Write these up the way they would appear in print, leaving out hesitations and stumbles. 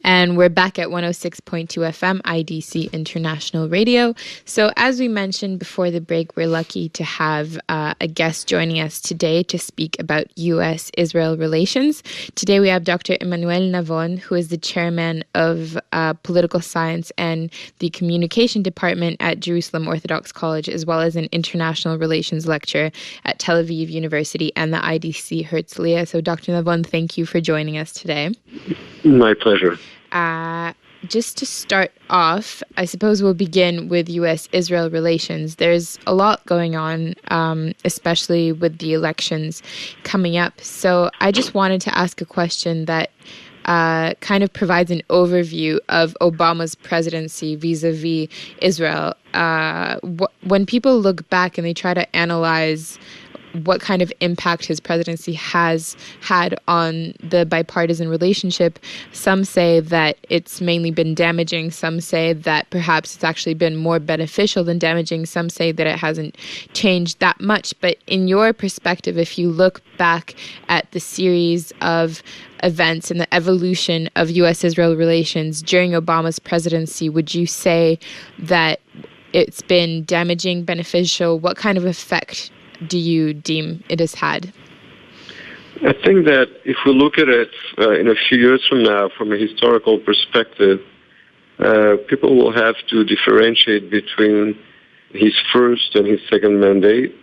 And we're back at 106.2 FM, IDC International Radio. So as we mentioned before the break, we're lucky to have a guest joining us today to speak about U.S.-Israel relations. Today we have Dr. Emmanuel Navon, who is the chairman of political science and the communication department at Jerusalem Orthodox College, as well as an international relations lecturer at Tel Aviv University and the IDC Herzliya. So Dr. Navon, thank you for joining us today. My pleasure. Just to start off, I suppose we'll begin with U.S.-Israel relations. There's a lot going on, especially with the elections coming up. So I just wanted to ask a question that kind of provides an overview of Obama's presidency vis-a-vis Israel. When people look back and they try to analyze what kind of impact his presidency has had on the bipartisan relationship, some say that it's mainly been damaging. Some say that perhaps it's actually been more beneficial than damaging. Some say that it hasn't changed that much. But in your perspective, if you look back at the series of events and the evolution of U.S.-Israel relations during Obama's presidency, would you say that it's been damaging, beneficial? What kind of effect do you deem it has had? I think that if we look at it in a few years from now, from a historical perspective, people will have to differentiate between his first and his second mandate.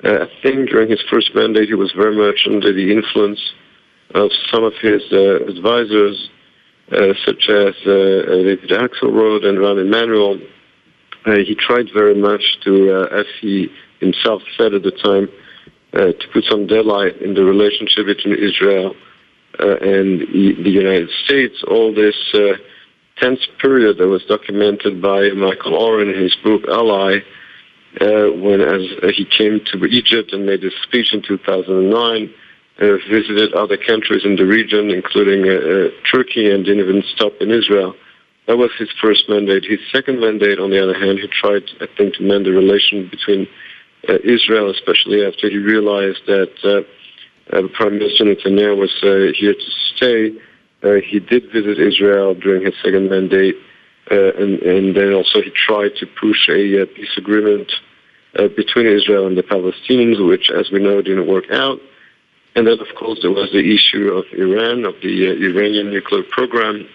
I think during his first mandate, he was very much under the influence of some of his advisors, such as David Axelrod and Ron Emmanuel. He tried very much to, as he himself said at the time, to put some daylight in the relationship between Israel and the United States. All this tense period that was documented by Michael Oren in his book Ally, when as he came to Egypt and made a speech in 2009, visited other countries in the region, including Turkey, and didn't even stop in Israel. That was his first mandate. His second mandate, on the other hand, he tried, I think, to mend the relation between Israel, especially after he realized that Prime Minister Netanyahu was here to stay. He did visit Israel during his second mandate, and then also he tried to push a peace agreement between Israel and the Palestinians, which, as we know, didn't work out. And then, of course, there was the issue of Iran, of the Iranian nuclear program,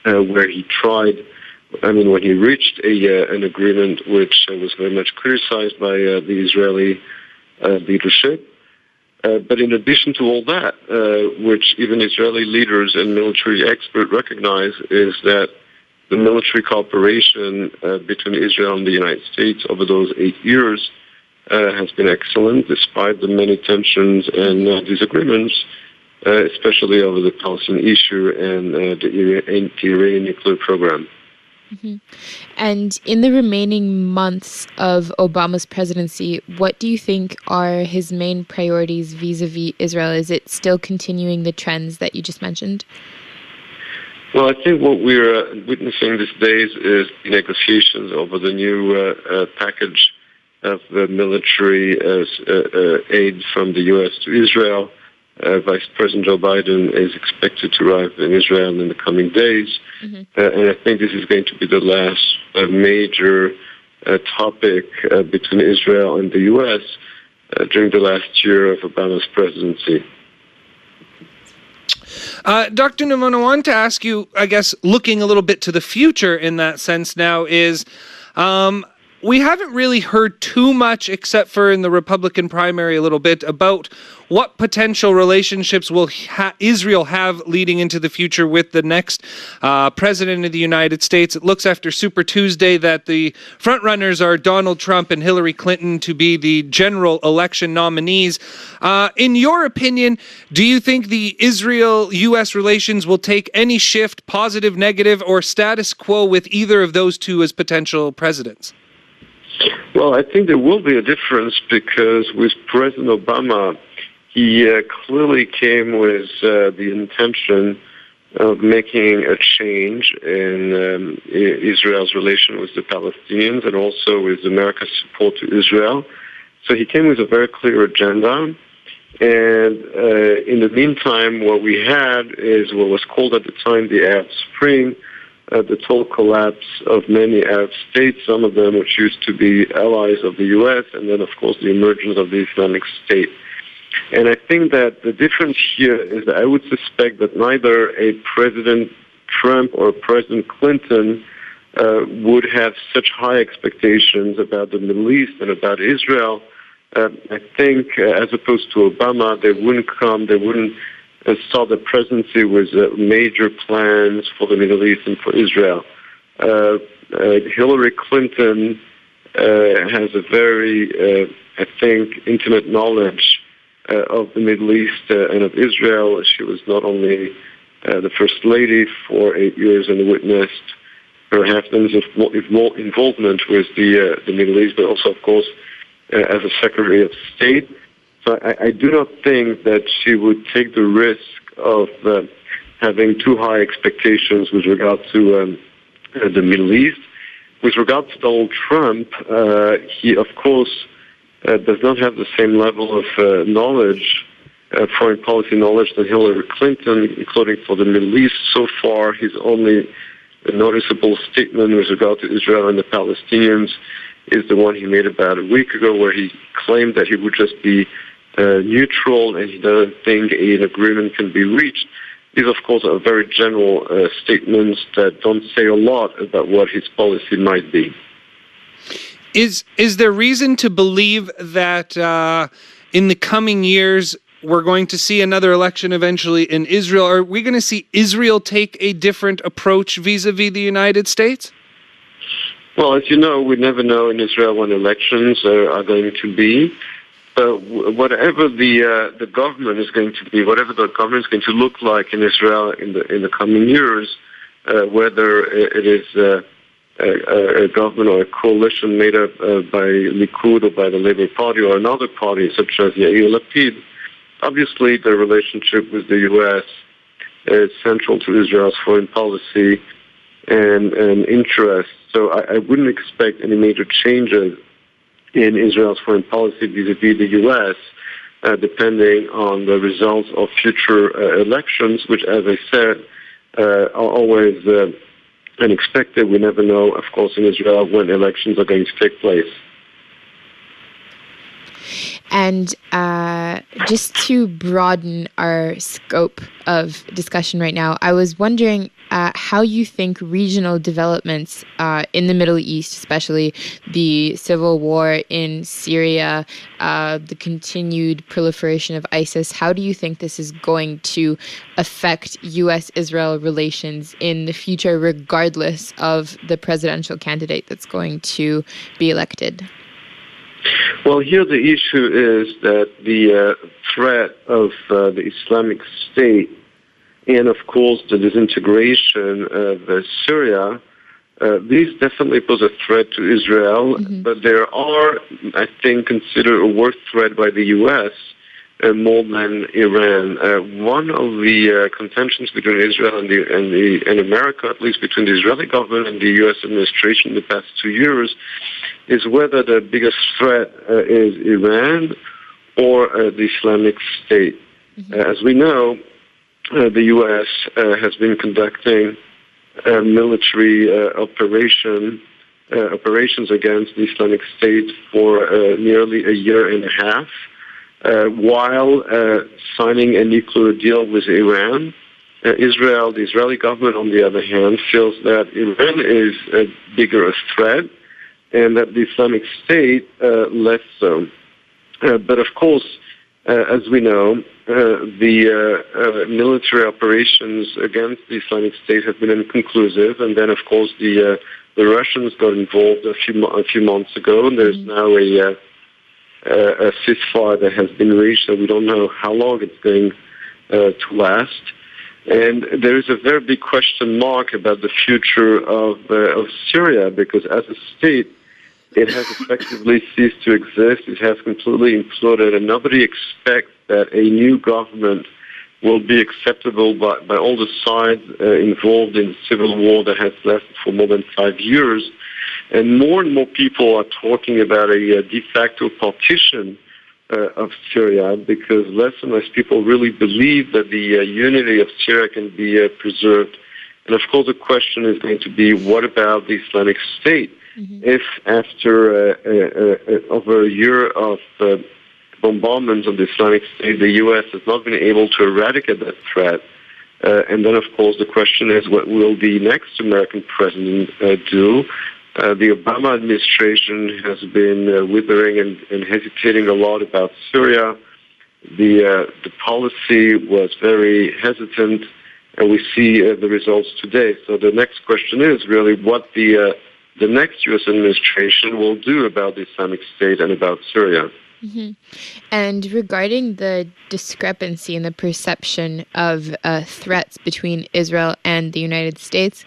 where he tried, when he reached an agreement which was very much criticized by the Israeli leadership. But in addition to all that, which even Israeli leaders and military experts recognize, is that the military cooperation between Israel and the United States over those 8 years has been excellent, despite the many tensions and disagreements, especially over the Palestinian issue and the Iranian nuclear program. Mm-hmm. And in the remaining months of Obama's presidency, what do you think are his main priorities vis-a-vis Israel? Is it still continuing the trends that you just mentioned? Well, I think what we're witnessing these days is the negotiations over the new package of military aid from the U.S. to Israel. Vice President Joe Biden is expected to arrive in Israel in the coming days. And I think this is going to be the last major topic between Israel and the U.S. During the last year of Obama's presidency. Dr. Navon, I wanted to ask you, I guess, looking a little bit to the future in that sense now is, we haven't really heard too much, except for in the Republican primary a little bit, about what potential relationships will Israel have leading into the future with the next president of the United States. It looks after Super Tuesday that the frontrunners are Donald Trump and Hillary Clinton to be the general election nominees. In your opinion, do you think the Israel-U.S. relations will take any shift, positive, negative, or status quo with either of those two as potential presidents? Well, I think there will be a difference because with President Obama, he clearly came with the intention of making a change in Israel's relation with the Palestinians and also with America's support to Israel. So he came with a very clear agenda. And in the meantime, what we had is what was called at the time the Arab Spring, the total collapse of many Arab states, some of them which used to be allies of the U.S., and then, of course, the emergence of the Islamic State. And I think that the difference here is that I would suspect that neither a President Trump or President Clinton would have such high expectations about the Middle East and about Israel. I think, as opposed to Obama, they wouldn't start the presidency with major plans for the Middle East and for Israel. Hillary Clinton has a very, I think, intimate knowledge of the Middle East and of Israel. She was not only the First Lady for 8 years and witnessed perhaps more involvement with the Middle East, but also, of course, as a Secretary of State. So I do not think that she would take the risk of having too high expectations with regard to the Middle East. With regard to Donald Trump, he, of course, does not have the same level of knowledge, foreign policy knowledge, than Hillary Clinton, including for the Middle East. So far, his only noticeable statement with regard to Israel and the Palestinians is the one he made about a week ago, where he claimed that he would just be neutral and he doesn't think an agreement can be reached. These, of course, are very general statements that don't say a lot about what his policy might be. Is there reason to believe that in the coming years we're going to see another election eventually in Israel? Are we going to see Israel take a different approach vis-a-vis the United States? Well, as you know, we never know in Israel when elections are going to be. Whatever the government is going to be, whatever the government is going to look like in Israel in the coming years, whether it is a government or a coalition made up by Likud or by the Labour Party or another party such as Yair Lapid, obviously the relationship with the U.S. is central to Israel's foreign policy and interest. So I wouldn't expect any major changes in Israel's foreign policy vis-a-vis the U.S., depending on the results of future elections, which, as I said, are always unexpected. We never know, of course, in Israel when elections are going to take place. And just to broaden our scope of discussion right now, I was wondering how you think regional developments in the Middle East, especially the civil war in Syria, the continued proliferation of ISIS, how do you think this is going to affect U.S.-Israel relations in the future, regardless of the presidential candidate that's going to be elected? Well, here the issue is that the threat of the Islamic State and, of course, the disintegration of Syria, these definitely pose a threat to Israel, but there are, I think, considered a worse threat by the U.S. More than Iran. One of the contentions between Israel and America, at least between the Israeli government and the U.S. administration in the past 2 years, is whether the biggest threat is Iran or the Islamic State. As we know, the U.S. has been conducting military operations against the Islamic State for nearly a year and a half, while signing a nuclear deal with Iran. Israel, the Israeli government, on the other hand, feels that Iran is a bigger threat and that the Islamic State less so. But of course, as we know, the military operations against the Islamic State have been inconclusive, and then, of course, the Russians got involved a few months ago, and there's now a ceasefire that has been reached, so we don't know how long it's going to last. And there is a very big question mark about the future of Syria, because as a state, it has effectively ceased to exist. It has completely imploded, and nobody expects that a new government will be acceptable by all the sides involved in the civil war that has lasted for more than 5 years. And more people are talking about a de facto partition of Syria, because less and less people really believe that the unity of Syria can be preserved. And of course, the question is going to be, what about the Islamic State? Mm-hmm. If after over a year of bombardments of the Islamic State, the U.S. has not been able to eradicate that threat, and then, of course, the question is, what will the next American president do? The Obama administration has been withering and hesitating a lot about Syria. The policy was very hesitant, and we see the results today. So the next question is really what the next U.S. administration will do about the Islamic State and about Syria. Mm-hmm. And regarding the discrepancy in the perception of threats between Israel and the United States,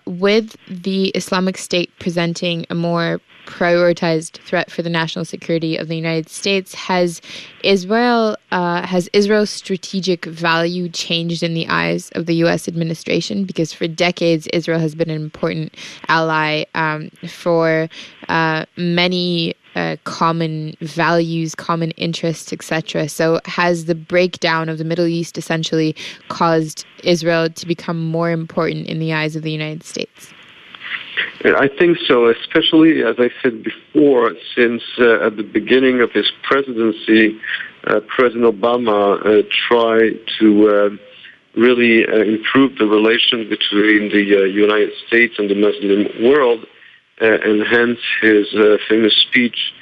with the Islamic State presenting a more prioritized threat for the national security of the United States, has Israel's strategic value changed in the eyes of the U.S. administration? Because for decades, Israel has been an important ally for many common values, common interests, etc. So has the breakdown of the Middle East essentially caused Israel to become more important in the eyes of the United States? I think so, especially, as I said before, since at the beginning of his presidency, President Obama tried to really improve the relations between the United States and the Muslim world, and hence his famous speech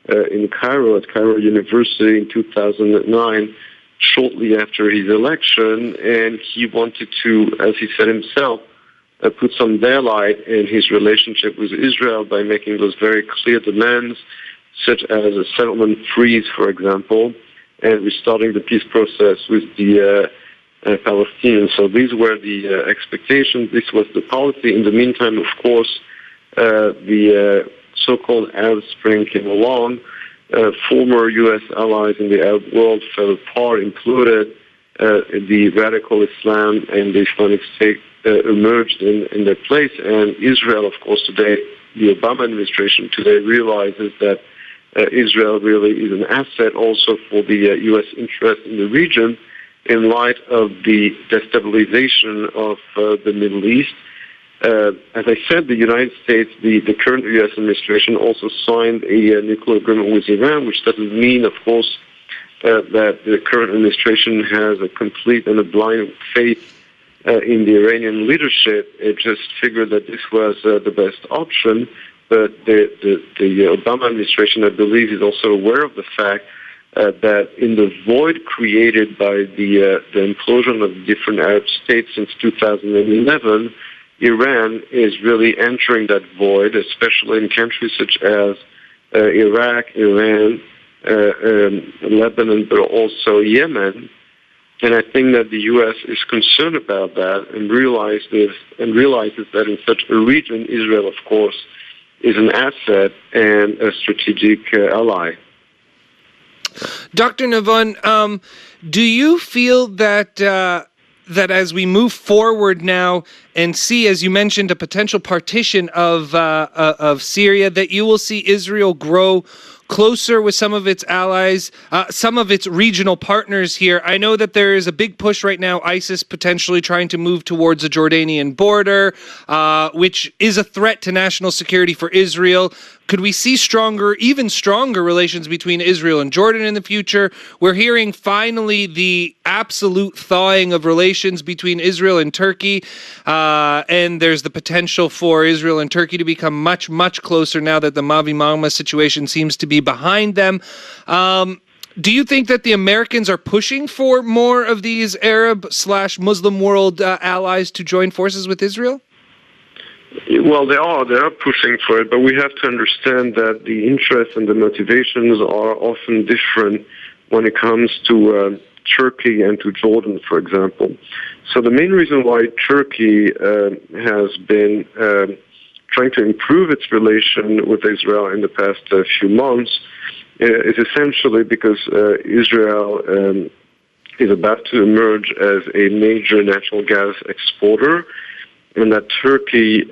in Cairo, at Cairo University in 2009, shortly after his election, and he wanted to, as he said himself, put some daylight in his relationship with Israel by making those very clear demands, such as a settlement freeze, for example, and restarting the peace process with the Palestinians. So these were the expectations. This was the policy. In the meantime, of course, the so-called Arab Spring came along. Former U.S. allies in the Arab world fell apart, included the radical Islam and the Islamic State emerged in their place. And Israel, of course, today, the Obama administration today realizes that Israel really is an asset also for the U.S. interest in the region in light of the destabilization of the Middle East. As I said, the United States, the current U.S. administration also signed a nuclear agreement with Iran, which doesn't mean, of course, that the current administration has a complete and a blind faith in the Iranian leadership. It just figured that this was the best option. But the Obama administration, I believe, is also aware of the fact that in the void created by the implosion of different Arab states since 2011, Iran is really entering that void, especially in countries such as Iraq, Iran, Lebanon, but also Yemen. And I think that the U.S. is concerned about that and realizes that in such a region, Israel, of course, is an asset and a strategic ally. Dr. Navon, do you feel that that as we move forward now and see, as you mentioned, a potential partition of Syria, that you will see Israel grow closer with some of its allies, some of its regional partners here? I know that there is a big push right now, ISIS potentially trying to move towards the Jordanian border, which is a threat to national security for Israel. Could we see even stronger relations between Israel and Jordan in the future? We're hearing finally the absolute thawing of relations between Israel and Turkey, and there's the potential for Israel and Turkey to become much, much closer now that the Mavi Magma situation seems to be behind them. Do you think that the Americans are pushing for more of these Arab/Muslim world allies to join forces with Israel? Well, they are pushing for it, but we have to understand that the interests and the motivations are often different when it comes to Turkey and to Jordan, for example. So the main reason why Turkey has been trying to improve its relation with Israel in the past few months is essentially because Israel is about to emerge as a major natural gas exporter. and that Turkey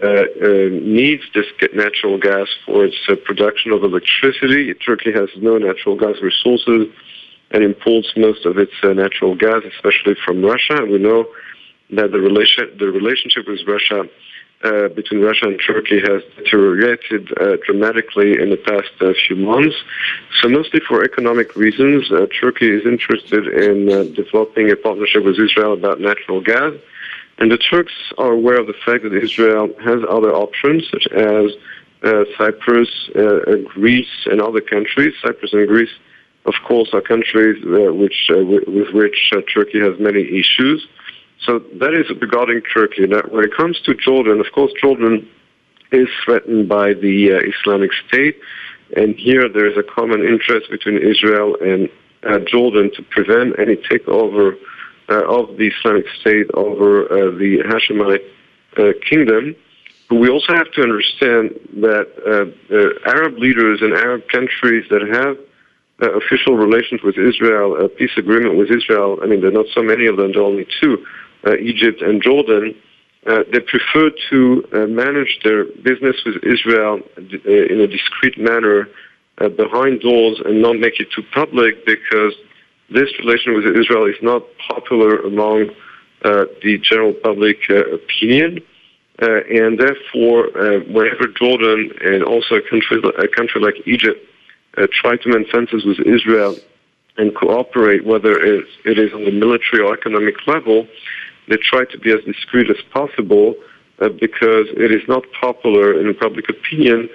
needs this natural gas for its production of electricity. Turkey has no natural gas resources and imports most of its natural gas, especially from Russia. And we know that the relationship with Russia, between Russia and Turkey, has deteriorated dramatically in the past few months. So mostly for economic reasons, Turkey is interested in developing a partnership with Israel about natural gas. And the Turks are aware of the fact that Israel has other options, such as Cyprus, Greece, and other countries. Cyprus and Greece, of course, are countries with which Turkey has many issues. So that is regarding Turkey. Now, when it comes to Jordan, of course, Jordan is threatened by the Islamic State, and here there is a common interest between Israel and Jordan to prevent any takeover of the Islamic State over the Hashemite kingdom. But we also have to understand that Arab leaders and Arab countries that have official relations with Israel, a peace agreement with Israel, I mean, there are not so many of them, there are only two, Egypt and Jordan, they prefer to manage their business with Israel in a discreet manner behind doors and not make it too public, because this relation with Israel is not popular among the general public opinion. And therefore, whenever Jordan and also a country like Egypt try to mend fences with Israel and cooperate, whether it is on the military or economic level, they try to be as discreet as possible because it is not popular in public opinion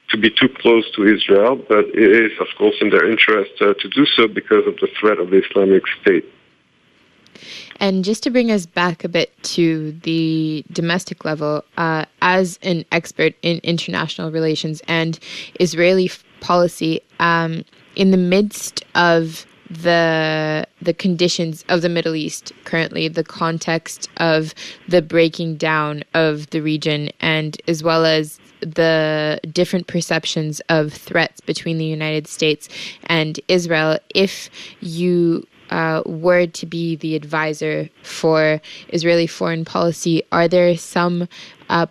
to be too close to Israel, but it is, of course, in their interest to do so because of the threat of the Islamic State. And just to bring us back a bit to the domestic level, as an expert in international relations and Israeli policy, in the midst of the conditions of the Middle East currently, the context of the breaking down of the region, and as well as the different perceptions of threats between the United States and Israel, if you were to be the advisor for Israeli foreign policy, are there some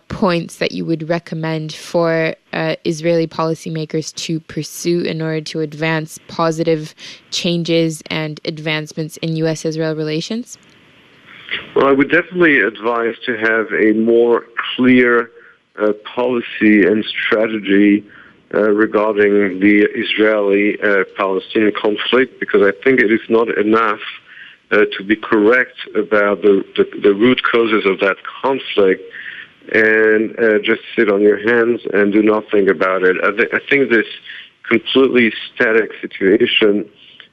points that you would recommend for Israeli policymakers to pursue in order to advance positive changes and advancements in U.S.-Israel relations? Well, I would definitely advise to have a more clear policy and strategy regarding the Israeli-Palestinian conflict, because I think it is not enough to be correct about the root causes of that conflict and just sit on your hands and do nothing about it. I think this completely static situation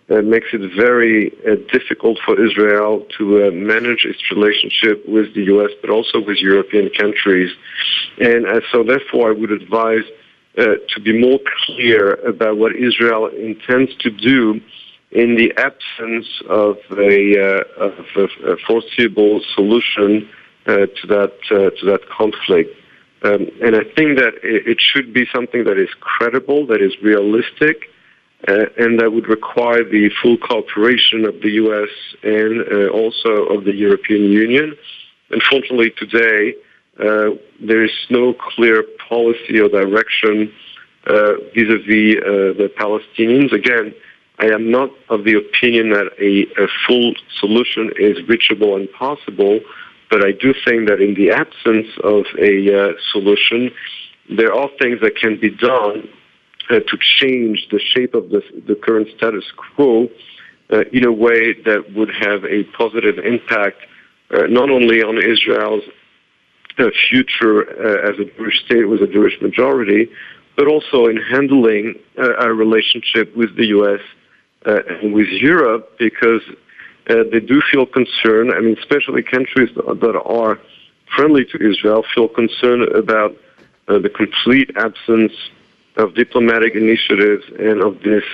makes it very difficult for Israel to manage its relationship with the U.S., but also with European countries. And so therefore I would advise to be more clear about what Israel intends to do in the absence of a foreseeable solution to that conflict. And I think that it should be something that is credible, that is realistic, and that would require the full cooperation of the U.S. and also of the European Union. Unfortunately, today, there is no clear policy or direction vis-a-vis the Palestinians. Again, I am not of the opinion that a full solution is reachable and possible, but I do think that in the absence of a solution, there are things that can be done to change the shape of the current status quo in a way that would have a positive impact not only on Israel's future as a Jewish state with a Jewish majority, but also in handling our relationship with the U.S. And with Europe, because they do feel concerned. I mean, especially countries that are friendly to Israel feel concerned about the complete absence of diplomatic initiatives and of this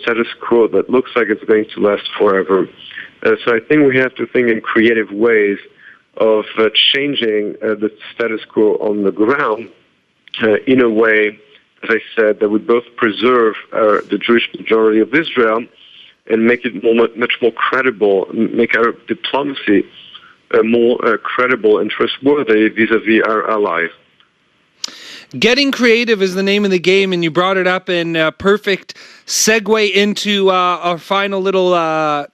status quo that looks like it's going to last forever. So I think we have to think in creative ways of changing the status quo on the ground in a way, as I said, that would both preserve the Jewish majority of Israel and make it much more credible, make our diplomacy more credible and trustworthy vis-à-vis our allies. Getting creative is the name of the game, and you brought it up in a perfect segue into our final little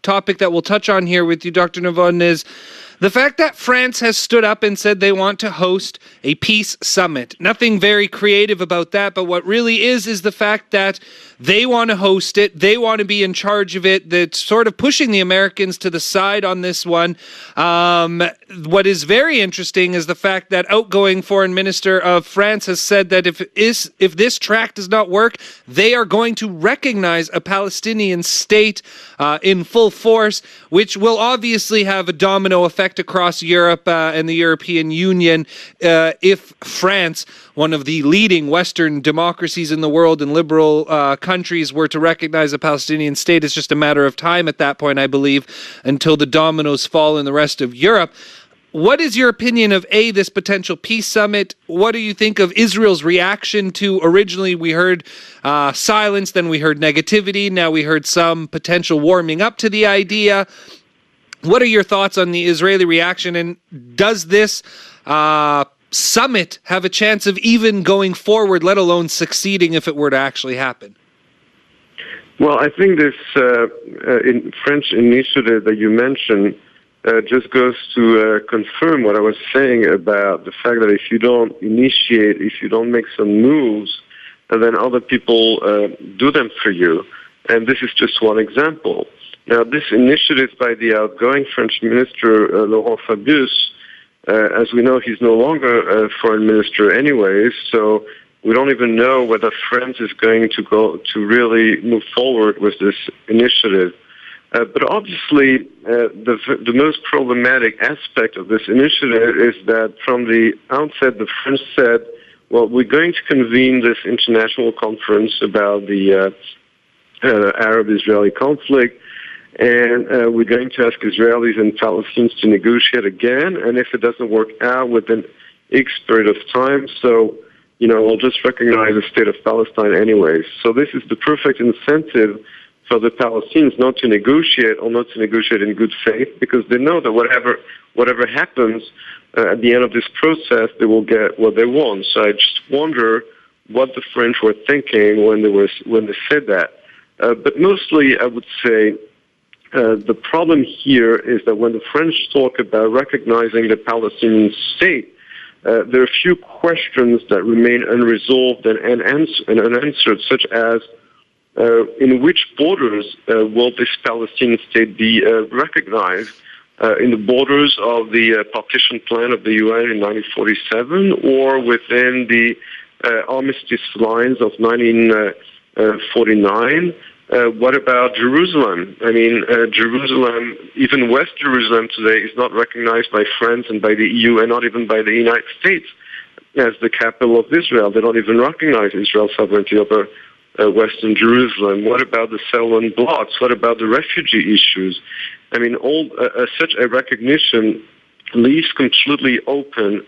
topic that we'll touch on here with you, Dr. Navon, is the fact that France has stood up and said they want to host a peace summit. Nothing very creative about that, but what really is the fact that they want to host it. They want to be in charge of it. That's sort of pushing the Americans to the side on this one. What is very interesting is the fact that outgoing foreign minister of France has said that if this track does not work, they are going to recognize a Palestinian state in full force, which will obviously have a domino effect across Europe and the European Union if France, one of the leading Western democracies in the world and liberal countries, were to recognize a Palestinian state. It's just a matter of time at that point, I believe, until the dominoes fall in the rest of Europe. What is your opinion of, A, this potential peace summit? What do you think of Israel's reaction to, originally we heard silence, then we heard negativity, now we heard some potential warming up to the idea? What are your thoughts on the Israeli reaction, and does this summit have a chance of even going forward, let alone succeeding if it were to actually happen? Well, I think this French initiative that you mentioned just goes to confirm what I was saying about the fact that if you don't initiate, if you don't make some moves, then other people do them for you. And this is just one example. Now, this initiative by the outgoing French minister, Laurent Fabius, as we know, he's no longer a foreign minister anyways, so we don't even know whether France is going to go to really move forward with this initiative. But obviously, the most problematic aspect of this initiative is that from the outset, the French said, well, we're going to convene this international conference about the Arab-Israeli conflict, and we're going to ask Israelis and Palestinians to negotiate again, and if it doesn't work out within X period of time, so, we'll just recognize the state of Palestine anyways. So this is the perfect incentive for the Palestinians not to negotiate, or not to negotiate in good faith, because they know that whatever happens at the end of this process, they will get what they want. So I just wonder what the French were thinking when they said that. But mostly, I would say the problem here is that when the French talk about recognizing the Palestinian state, there are a few questions that remain unresolved and unanswered, such as in which borders will this Palestinian state be recognized? In the borders of the partition plan of the UN in 1947, or within the armistice lines of 1949? What about Jerusalem? I mean, Jerusalem, even West Jerusalem today, is not recognized by France and by the EU and not even by the United States as the capital of Israel. They don't even recognize Israel's sovereignty over Western Jerusalem. What about the settlement blocks? What about the refugee issues? I mean, such a recognition leaves completely open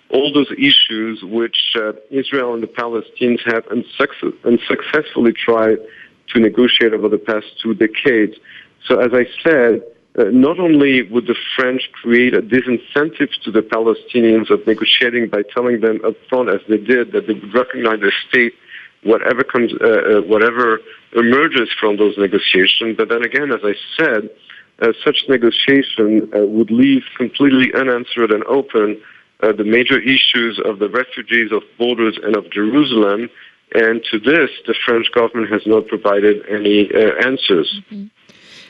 all those issues which Israel and the Palestinians have unsuccessfully tried to negotiate over the past 2 decades. So as I said, not only would the French create a disincentive to the Palestinians of negotiating by telling them up front, as they did, that they would recognize their state, whatever emerges from those negotiations. But then again, as I said, such negotiation would leave completely unanswered and open the major issues of the refugees, of borders, and of Jerusalem. And to this, the French government has not provided any answers. Mm-hmm.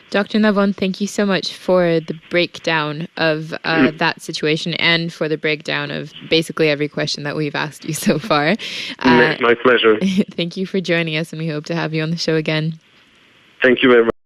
Dr. Navon, thank you so much for the breakdown of that situation and for the breakdown of basically every question that we've asked you so far. My pleasure. Thank you for joining us, and we hope to have you on the show again. Thank you very much.